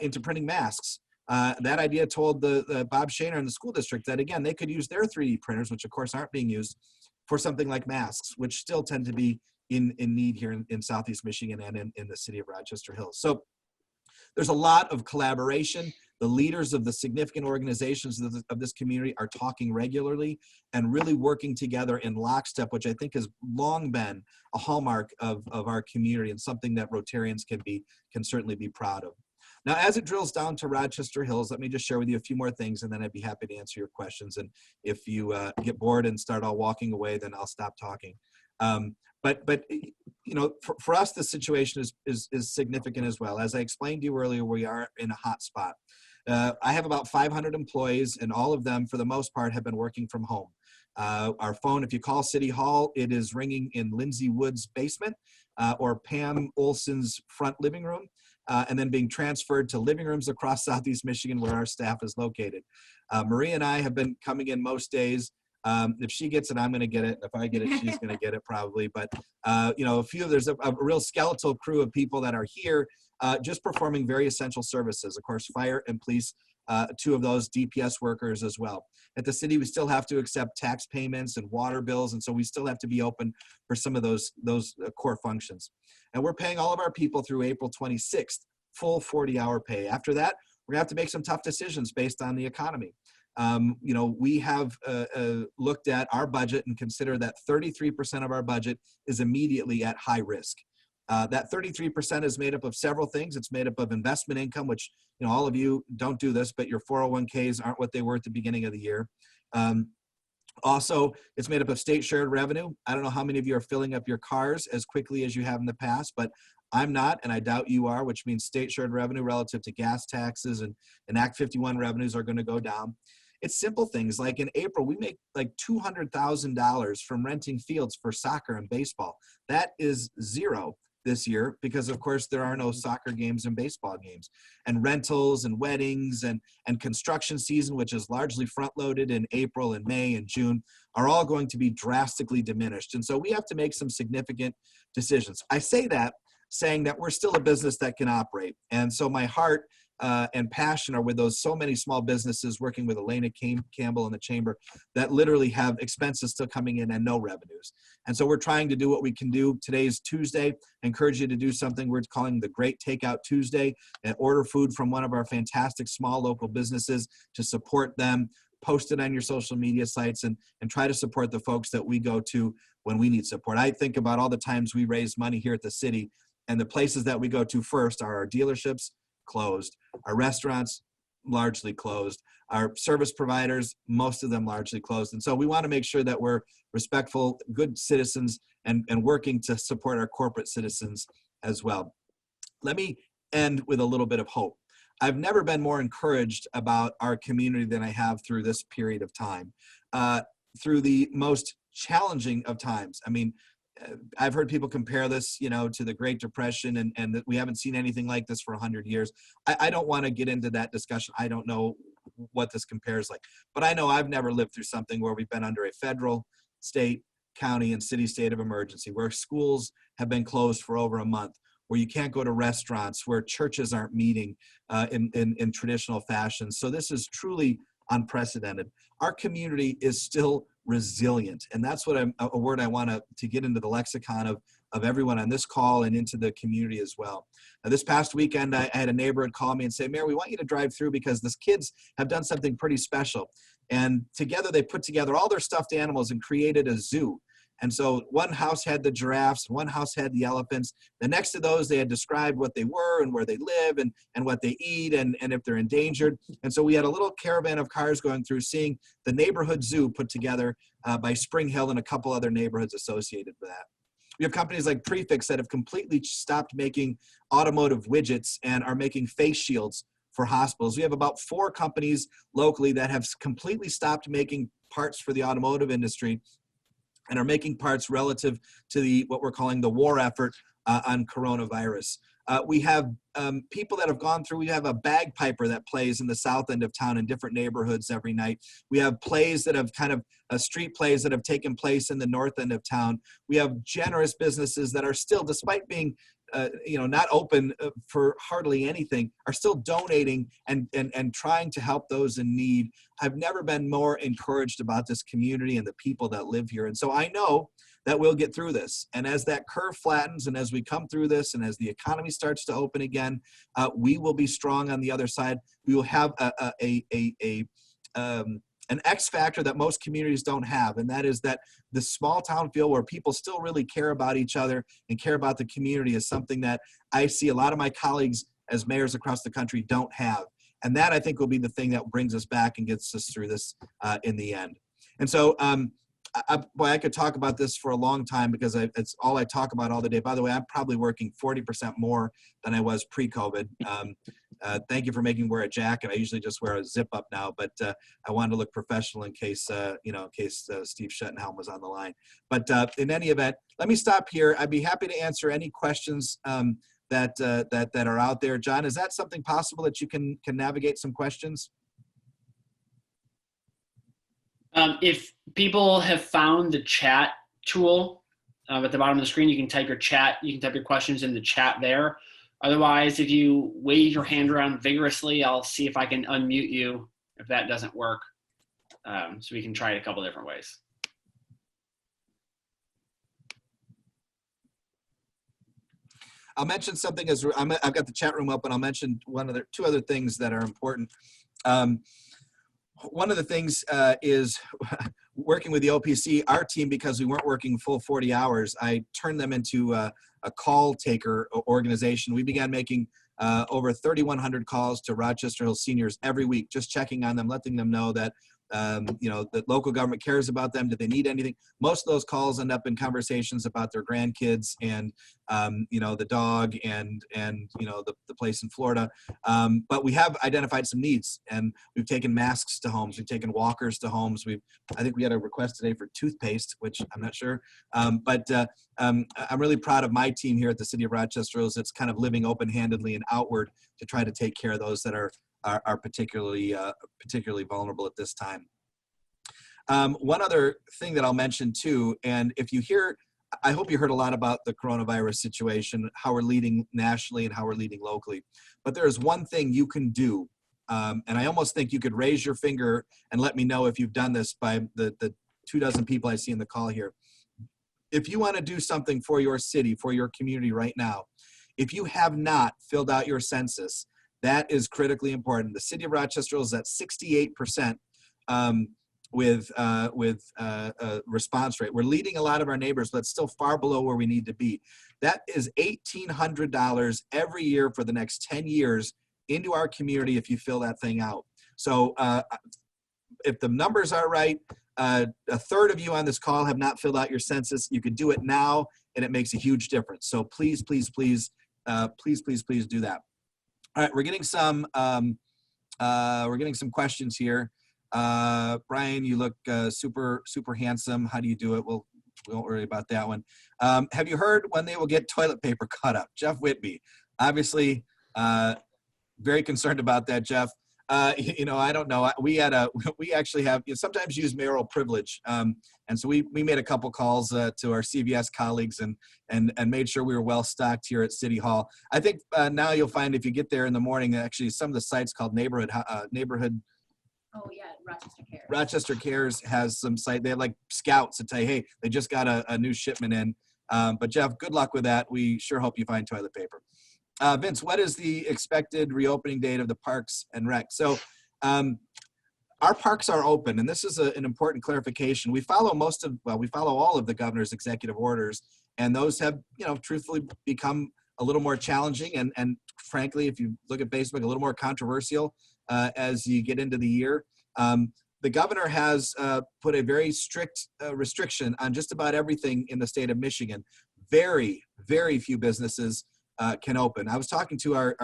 Speaker 4: into printing masks. That idea told the Bob Shaner and the school district that, again, they could use their 3D printers, which of course aren't being used, for something like masks, which still tend to be in need here in Southeast Michigan and in the city of Rochester Hills. So there's a lot of collaboration. The leaders of the significant organizations of this community are talking regularly and really working together in lockstep, which I think has long been a hallmark of our community, and something that Rotarians can certainly be proud of. Now, as it drills down to Rochester Hills, let me just share with you a few more things, and then I'd be happy to answer your questions. And if you get bored and start all walking away, then I'll stop talking. But for us, the situation is significant as well. As I explained to you earlier, we are in a hot spot. I have about 500 employees, and all of them, for the most part, have been working from home. Our phone, if you call City Hall, it is ringing in Lindsay Wood's basement or Pam Olson's front living room, and then being transferred to living rooms across Southeast Michigan where our staff is located. Maria and I have been coming in most days. If she gets it, I'm going to get it. If I get it, she's going to get it probably. But, there's a real skeletal crew of people that are here just performing very essential services. Of course, fire and police, two of those DPS workers as well. At the city, we still have to accept tax payments and water bills. And so we still have to be open for some of those core functions. And we're paying all of our people through April 26th, full 40-hour pay. After that, we're going to have to make some tough decisions based on the economy. We have looked at our budget and consider that 33% of our budget is immediately at high risk. That 33% is made up of several things. It's made up of investment income, which, all of you don't do this, but your 401ks aren't what they were at the beginning of the year. Also, it's made up of state shared revenue. I don't know how many of you are filling up your cars as quickly as you have in the past, but I'm not, and I doubt you are, which means state shared revenue relative to gas taxes and Act 51 revenues are going to go down. It's simple things like in April, we make like $200,000 from renting fields for soccer and baseball. That is zero this year because, of course, there are no soccer games and baseball games. And rentals and weddings and construction season, which is largely front-loaded in April and May and June, are all going to be drastically diminished. And so we have to make some significant decisions. I say that saying that we're still a business that can operate. And so my heart and passion are with those so many small businesses working with Elena Campbell and the Chamber that literally have expenses still coming in and no revenues. And so we're trying to do what we can do. Today's Tuesday. I encourage you to do something we're calling the Great Takeout Tuesday and order food from one of our fantastic small local businesses to support them. Post it on your social media sites and try to support the folks that we go to when we need support. I think about all the times we raise money here at the city, and the places that we go to first are our dealerships, closed, our restaurants, largely closed, our service providers, most of them largely closed. And so we want to make sure that we're respectful, good citizens, and working to support our corporate citizens as well. Let me end with a little bit of hope. I've never been more encouraged about our community than I have through this period of time, through the most challenging of times. I mean, I've heard people compare this, to the Great Depression and that we haven't seen anything like this for 100 years. I don't want to get into that discussion. I don't know what this compares like, but I know I've never lived through something where we've been under a federal, state, county, and city state of emergency, where schools have been closed for over a month, where you can't go to restaurants, where churches aren't meeting in traditional fashion. So this is truly unprecedented. Our community is still resilient, and that's what a word I want to get into the lexicon of everyone on this call and into the community as well. Now, this past weekend, I had a neighborhood call me and say, Mayor, we want you to drive through because these kids have done something pretty special. And together they put together all their stuffed animals and created a zoo. And so one house had the giraffes, one house had the elephants. The next to those, they had described what they were and where they live and what they eat and if they're endangered. And so we had a little caravan of cars going through seeing the neighborhood zoo put together by Spring Hill and a couple other neighborhoods associated with that. We have companies like Prefix that have completely stopped making automotive widgets and are making face shields for hospitals. We have about 4 companies locally that have completely stopped making parts for the automotive industry and are making parts relative to what we're calling the war effort on coronavirus. We have people that have gone through, we have a bagpiper that plays in the south end of town in different neighborhoods every night. We have plays that have street plays that have taken place in the north end of town. We have generous businesses that are still, despite being not open for hardly anything, are still donating and trying to help those in need. I've never been more encouraged about this community and the people that live here. And so I know that we'll get through this. And as that curve flattens and as we come through this and as the economy starts to open again, we will be strong on the other side. We will have an X factor that most communities don't have, and that is that the small town feel where people still really care about each other and care about the community is something that I see a lot of my colleagues as mayors across the country don't have. And that, I think, will be the thing that brings us back and gets us through this in the end. And so, I could talk about this for a long time because it's all I talk about all the day. By the way, I'm probably working 40% more than I was pre-COVID. Thank you for making me wear a jacket. I usually just wear a zip up now, but I wanted to look professional in case, Steve Schettenhelm was on the line. But in any event, let me stop here. I'd be happy to answer any questions that are out there. John, is that something possible that you can navigate some questions?
Speaker 5: If people have found the chat tool at the bottom of the screen, you can type your questions in the chat there. Otherwise, if you wave your hand around vigorously, I'll see if I can unmute you if that doesn't work. So we can try it a couple different ways.
Speaker 4: I'll mention something as I've got the chat room up, and I'll mention two other things that are important. One of the things is working with the OPC, our team, because we weren't working full 40 hours, I turned them into a call taker organization. We began making over 3,100 calls to Rochester Hills seniors every week, just checking on them, letting them know that the local government cares about them. Do they need anything? Most of those calls end up in conversations about their grandkids and, the dog and the place in Florida. But we have identified some needs, and we've taken masks to homes. We've taken walkers to homes. I think we had a request today for toothpaste, which I'm not sure. But I'm really proud of my team here at the City of Rochester. It's kind of living open-handedly and outward to try to take care of those that are particularly vulnerable at this time. One other thing that I'll mention too, and if you hear, I hope you heard a lot about the coronavirus situation, how we're leading nationally and how we're leading locally. But there is one thing you can do, and I almost think you could raise your finger and let me know if you've done this by the 24 people I see in the call here. If you want to do something for your city, for your community right now, if you have not filled out your census, that is critically important. The City of Rochester is at 68% with response rate. We're leading a lot of our neighbors, but still far below where we need to be. That is $1,800 every year for the next 10 years into our community if you fill that thing out. So if the numbers are right, a third of you on this call have not filled out your census. You could do it now, and it makes a huge difference. So please, please, please, please do that. All right, we're getting some questions here. Brian, you look super handsome. How do you do it? We won't worry about that one. Have you heard when they will get toilet paper cut up? Jeff Whitby, obviously very concerned about that, Jeff. I don't know. We actually have, sometimes use mayoral privilege. And so we made a couple calls to our CVS colleagues and made sure we were well stocked here at City Hall. I think now you'll find if you get there in the morning, actually some of the sites called neighborhood.
Speaker 6: Oh yeah, Rochester Cares.
Speaker 4: Rochester Cares has some site. They have like scouts that tell you, hey, they just got a new shipment in. But Jeff, good luck with that. We sure hope you find toilet paper. Vince, what is the expected reopening date of the parks and rec? So our parks are open, and this is an important clarification. We follow all of the governor's executive orders, and those have, truthfully become a little more challenging and frankly, if you look at Facebook, a little more controversial as you get into the year. The governor has put a very strict restriction on just about everything in the state of Michigan. Very, very few businesses can open. I was talking to our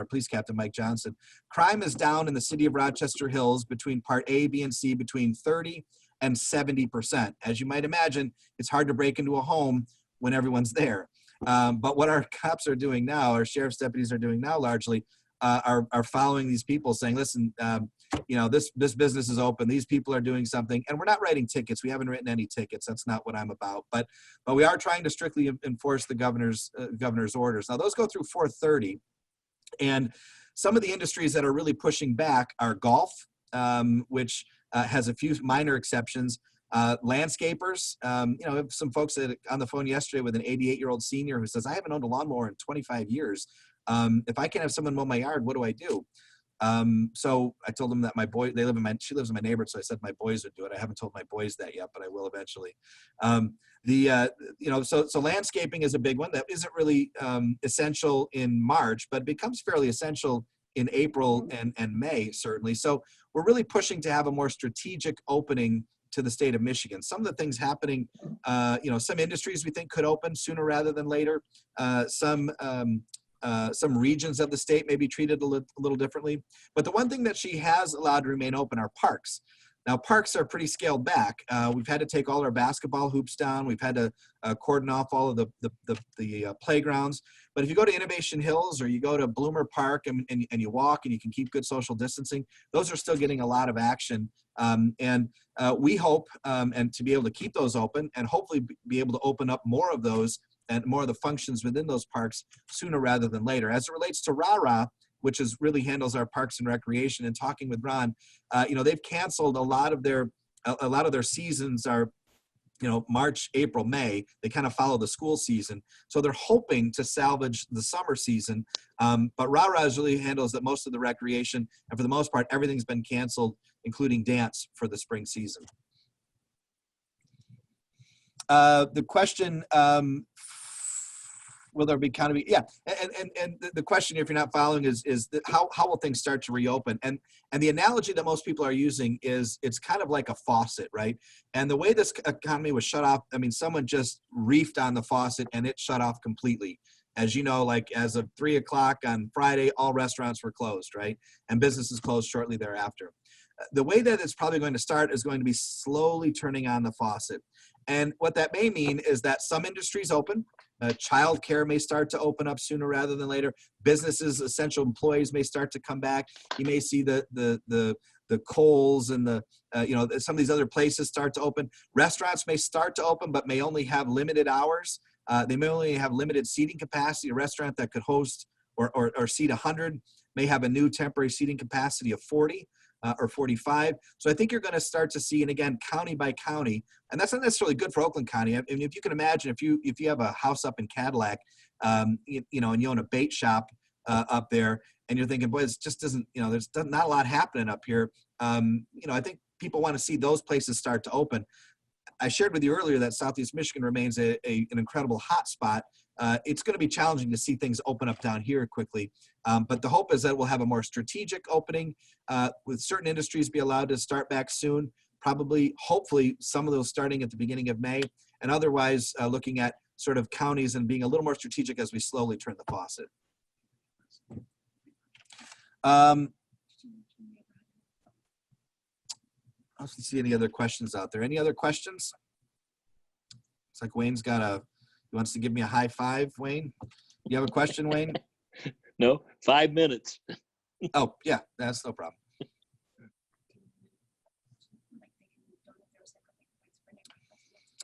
Speaker 4: police captain, Mike Johnson. Crime is down in the city of Rochester Hills between part A, B, and C between 30 and 70%. As you might imagine, it's hard to break into a home when everyone's there. But what our cops are doing now, our sheriff's deputies are doing now largely, are following these people saying, listen, this business is open. These people are doing something, and we're not writing tickets. We haven't written any tickets. That's not what I'm about. But we are trying to strictly enforce the governor's orders. Now those go through 4:30, and some of the industries that are really pushing back are golf, which has a few minor exceptions. Landscapers, some folks on the phone yesterday with an 88-year-old senior who says, I haven't owned a lawnmower in 25 years. If I can't have someone mow my yard, what do I do? So I told them that she lives in my neighborhood. So I said my boys would do it. I haven't told my boys that yet, but I will eventually. So landscaping is a big one that isn't really essential in March, but becomes fairly essential in April and May, certainly. So we're really pushing to have a more strategic opening to the state of Michigan. Some of the things happening, some industries we think could open sooner rather than later. Some regions of the state may be treated a little differently. But the one thing that she has allowed to remain open are parks. Now, parks are pretty scaled back. We've had to take all our basketball hoops down. We've had to cordon off all of the playgrounds. But if you go to Innovation Hills or you go to Bloomer Park and you walk and you can keep good social distancing, those are still getting a lot of action. We hope and to be able to keep those open and hopefully be able to open up more of those and more of the functions within those parks sooner rather than later. As it relates to RARA, which really handles our parks and recreation, and talking with Ron, they've canceled a lot of their seasons are, March, April, May. They kind of follow the school season. So they're hoping to salvage the summer season. But RARA really handles that most of the recreation, and for the most part, everything's been canceled, including dance for the spring season. The question will there be county? Yeah, and the question, if you're not following, is how will things start to reopen? And the analogy that most people are using is it's kind of like a faucet, right? And the way this economy was shut off, I mean, someone just reefed on the faucet and it shut off completely. As you know, like as of 3 o'clock on Friday, all restaurants were closed, right? And businesses closed shortly thereafter. The way that it's probably going to start is going to be slowly turning on the faucet. And what that may mean is that some industries open. Childcare may start to open up sooner rather than later. Businesses, essential employees may start to come back. You may see the Kohl's and some of these other places start to open. Restaurants may start to open, but may only have limited hours. They may only have limited seating capacity. A restaurant that could host or seat 100 may have a new temporary seating capacity of 40 or 45. So I think you're going to start to see, and again, county by county, and that's not necessarily good for Oakland County. I mean, if you can imagine, if you have a house up in Cadillac, and you own a bait shop up there, and you're thinking, boy, it just doesn't, there's not a lot happening up here. I think people want to see those places start to open. I shared with you earlier that Southeast Michigan remains an incredible hot spot. It's going to be challenging to see things open up down here quickly. But the hope is that we'll have a more strategic opening with certain industries be allowed to start back soon, probably, hopefully, some of those starting at the beginning of May, and otherwise looking at sort of counties and being a little more strategic as we slowly turn the faucet. Let's see any other questions out there. Any other questions? It's like Wayne's he wants to give me a high five, Wayne. You have a question, Wayne?
Speaker 1: No, 5 minutes.
Speaker 4: Oh, yeah, that's no problem.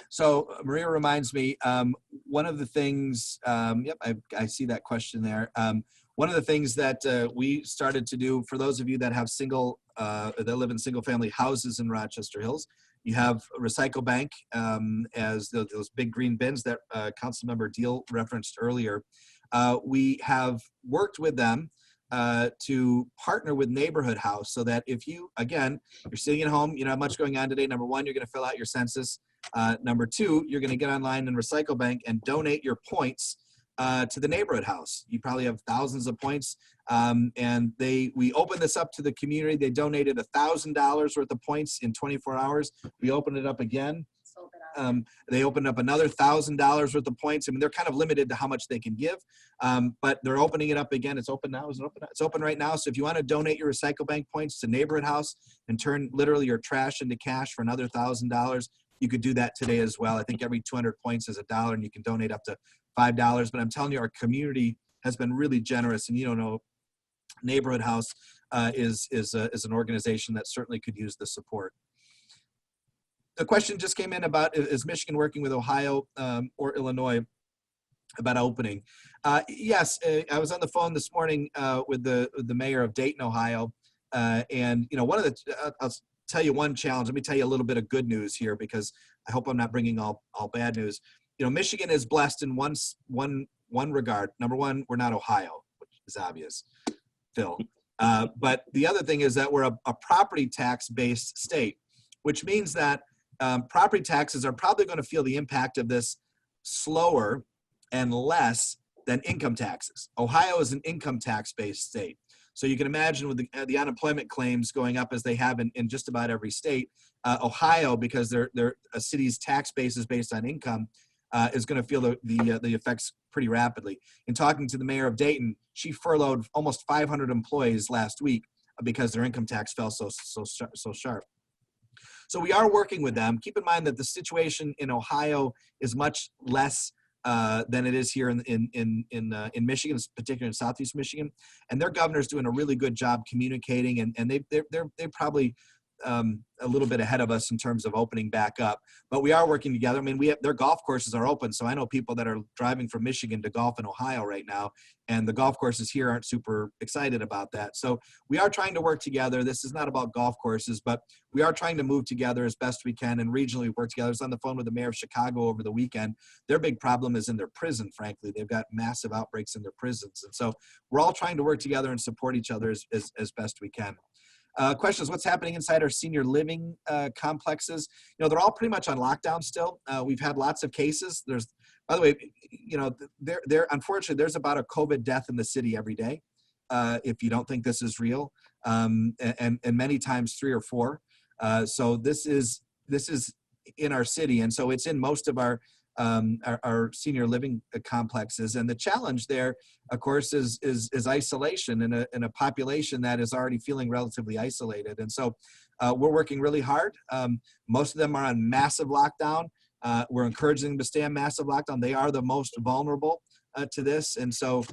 Speaker 4: So Maria reminds me, one of the things, yep, I see that question there. One of the things that we started to do for those of you that have that live in single family houses in Rochester Hills, you have a recycle bank as those big green bins that Councilmember Deal referenced earlier. We have worked with them to partner with Neighborhood House so that if you, again, you're sitting at home, you don't have much going on today. Number one, you're going to fill out your census. Number two, you're going to get online and Recycle Bank and donate your points to the Neighborhood House. You probably have thousands of points, and we opened this up to the community. They donated $1,000 worth of points in 24 hours. We opened it up again. They opened up another $1,000 worth of points. I mean, they're kind of limited to how much they can give, but they're opening it up again. It's open now. Is it open? It's open right now. So if you want to donate your Recycle Bank points to Neighborhood House and turn literally your trash into cash for another $1,000, you could do that today as well. I think every 200 points is $1, and you can donate up to $5. But I'm telling you, our community has been really generous, and Neighborhood House is an organization that certainly could use the support. The question just came in about, is Michigan working with Ohio or Illinois about opening? Yes, I was on the phone this morning with the mayor of Dayton, Ohio, and I'll tell you one challenge. Let me tell you a little bit of good news here, because I hope I'm not bringing all bad news. Michigan is blessed in one regard. Number one, we're not Ohio, which is obvious, Phil. But the other thing is that we're a property tax-based state, which means that property taxes are probably going to feel the impact of this slower and less than income taxes. Ohio is an income tax-based state. So you can imagine with the unemployment claims going up as they have in just about every state, Ohio, because a city's tax base is based on income, is going to feel the effects pretty rapidly. In talking to the mayor of Dayton, she furloughed almost 500 employees last week because their income tax fell so sharp. So we are working with them. Keep in mind that the situation in Ohio is much less than it is here in Michigan, particularly in Southeast Michigan, and their governor's doing a really good job communicating, and they're probably a little bit ahead of us in terms of opening back up. But we are working together. I mean, their golf courses are open, so I know people that are driving from Michigan to golf in Ohio right now, and the golf courses here aren't super excited about that. So we are trying to work together. This is not about golf courses, but we are trying to move together as best we can and regionally work together. I was on the phone with the mayor of Chicago over the weekend. Their big problem is in their prison, frankly. They've got massive outbreaks in their prisons. And so we're all trying to work together and support each other as best we can. Questions, what's happening inside our senior living complexes? They're all pretty much on lockdown still. We've had lots of cases. There's By the way, you know, unfortunately, there's about a COVID death in the city every day. If you don't think this is real, and many times 3 or 4. So this is in our city, and so it's in most of our senior living complexes. And the challenge there, of course, is isolation in a population that is already feeling relatively isolated. And so we're working really hard. Most of them are on massive lockdown. We're encouraging them to stay on massive lockdown. They are the most vulnerable to this. And so,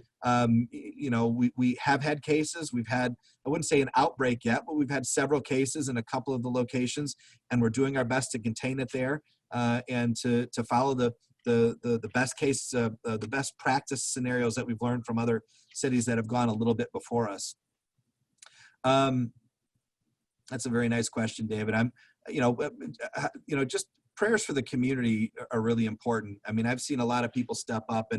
Speaker 4: you know, we have had cases. We've had, I wouldn't say an outbreak yet, but we've had several cases in a couple of the locations, and we're doing our best to contain it there and to follow the best case, the best practice scenarios that we've learned from other cities that have gone a little bit before us. That's a very nice question, David. You know, just prayers for the community are really important. I mean, I've seen a lot of people step up,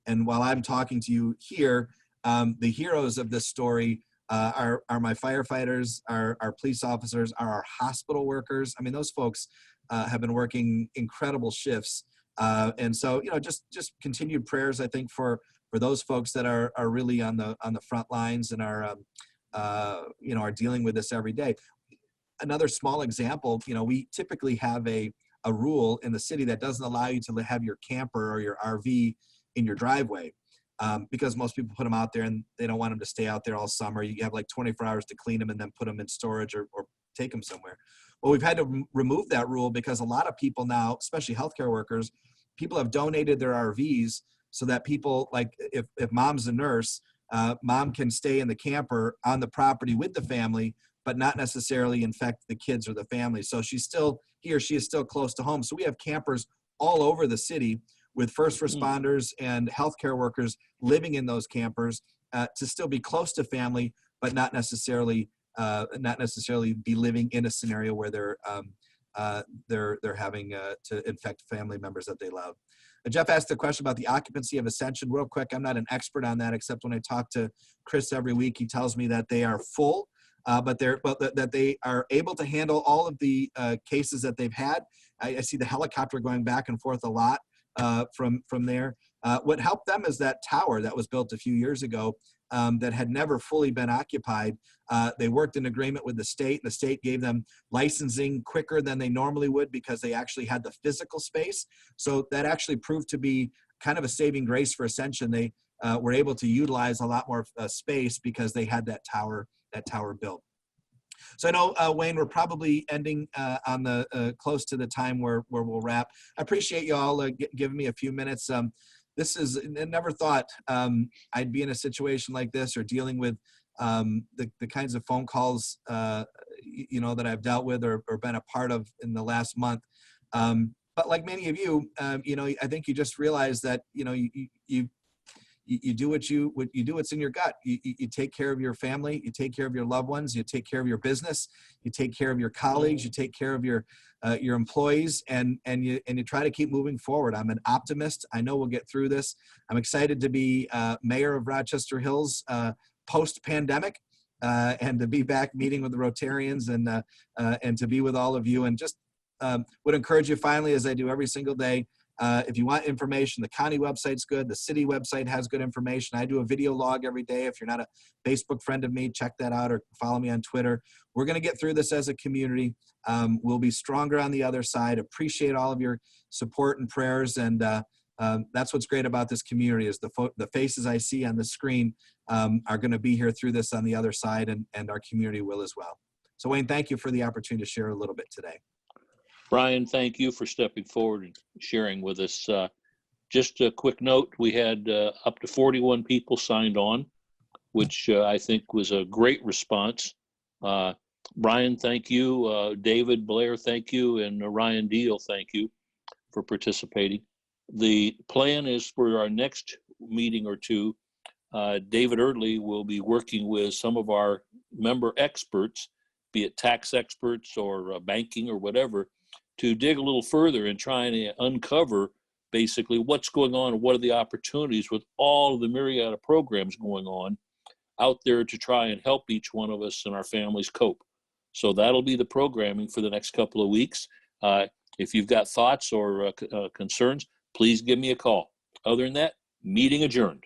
Speaker 4: and while I'm talking to you here, the heroes of this story are my firefighters, our police officers, are our hospital workers. I mean, those folks have been working incredible shifts. And so, you know, just continued prayers, I think, for those folks that are really on the front lines and are, you know, are dealing with this every day. Another small example, you know, we typically have a rule in the city that doesn't allow you to have your camper or your RV in your driveway because most people put them out there and they don't want them to stay out there all summer. You have like 24 hours to clean them and then put them in storage or take them somewhere. Well, we've had to remove that rule because a lot of people now, especially healthcare workers, people have donated their RVs so that people, like if mom's a nurse, mom can stay in the camper on the property with the family, but not necessarily infect the kids or the family. So he or she is still close to home. So we have campers all over the city with first responders and healthcare workers living in those campers to still be close to family, but not necessarily be living in a scenario where they're having to infect family members that they love. Jeff asked a question about the occupancy of Ascension. Real quick, I'm not an expert on that, except when I talk to Chris every week, he tells me that they are full. But that they are able to handle all of the cases that they've had. I see the helicopter going back and forth a lot from there. What helped them is that tower that was built a few years ago that had never fully been occupied. They worked in agreement with the state. The state gave them licensing quicker than they normally would because they actually had the physical space. So that actually proved to be kind of a saving grace for Ascension. They were able to utilize a lot more space because they had that tower built. So I know, Wayne, we're probably ending on the close to the time where we'll wrap. I appreciate you all giving me a few minutes. This is, I never thought I'd be in a situation like this or dealing with the kinds of phone calls, you know, that I've dealt with or been a part of in the last month. But like many of you, you know, I think you just realize that, you know, you do what's in your gut. You take care of your family, you take care of your loved ones, you take care of your business, you take care of your colleagues, you take care of your employees, and you try to keep moving forward. I'm an optimist. I know we'll get through this. I'm excited to be mayor of Rochester Hills post-pandemic, and to be back meeting with the Rotarians and to be with all of you. And just would encourage you finally, as I do every single day, if you want information, the county website's good. The city website has good information. I do a video log every day. If you're not a Facebook friend of me, check that out or follow me on Twitter. We're going to get through this as a community. We'll be stronger on the other side. Appreciate all of your support and prayers. And that's what's great about this community is the faces I see on the screen are going to be here through this on the other side, and our community will as well. So Wayne, thank you for the opportunity to share a little bit today.
Speaker 1: Brian, thank you for stepping forward and sharing with us. Just a quick note, we had up to 41 people signed on, which I think was a great response. Brian, thank you. David Blair, thank you. And Ryan Deal, thank you for participating. The plan is for our next meeting or two, David Erdley will be working with some of our member experts, be it tax experts or banking or whatever, to dig a little further and try and uncover basically what's going on and what are the opportunities with all of the myriad of programs going on out there to try and help each one of us and our families cope. So that'll be the programming for the next couple of weeks. If you've got thoughts or concerns, please give me a call. Other than that, meeting adjourned.